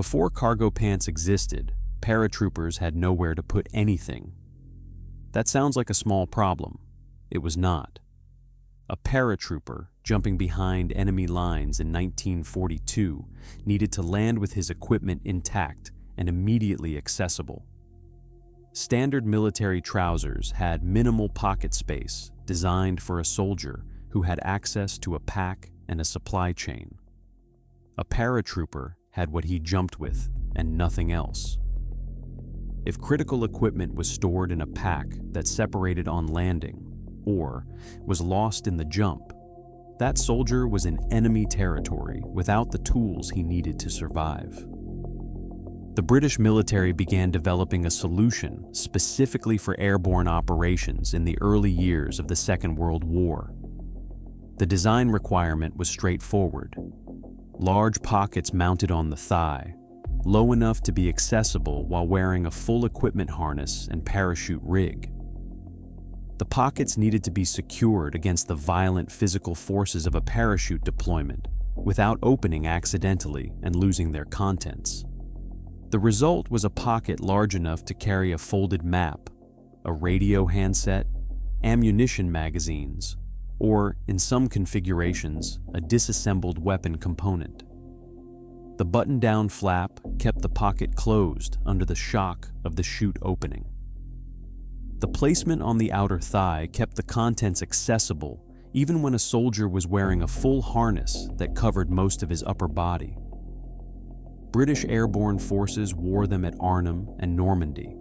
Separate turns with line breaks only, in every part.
Before cargo pants existed, paratroopers had nowhere to put anything. That sounds like a small problem. It was not. A paratrooper, jumping behind enemy lines in 1942, needed to land with his equipment intact and immediately accessible. Standard military trousers had minimal pocket space designed for a soldier who had access to a pack and a supply chain. A paratrooper had what he jumped with and nothing else. If critical equipment was stored in a pack that separated on landing or was lost in the jump, that soldier was in enemy territory without the tools he needed to survive. The British military began developing a solution specifically for airborne operations in the early years of the Second World War. The design requirement was straightforward. Large pockets mounted on the thigh, low enough to be accessible while wearing a full equipment harness and parachute rig. The pockets needed to be secured against the violent physical forces of a parachute deployment without opening accidentally and losing their contents. The result was a pocket large enough to carry a folded map, a radio handset, ammunition magazines, or, in some configurations, a disassembled weapon component. The button-down flap kept the pocket closed under the shock of the chute opening. The placement on the outer thigh kept the contents accessible even when a soldier was wearing a full harness that covered most of his upper body. British airborne forces wore them at Arnhem and Normandy.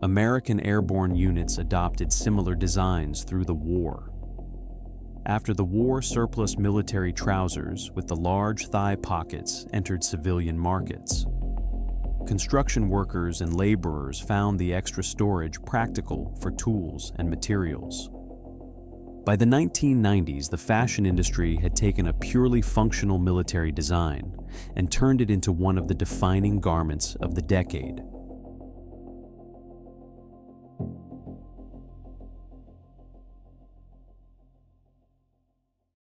American airborne units adopted similar designs through the war. After the war, surplus military trousers with the large thigh pockets entered civilian markets. Construction workers and laborers found the extra storage practical for tools and materials. By the 1990s, the fashion industry had taken a purely functional military design and turned it into one of the defining garments of the decade.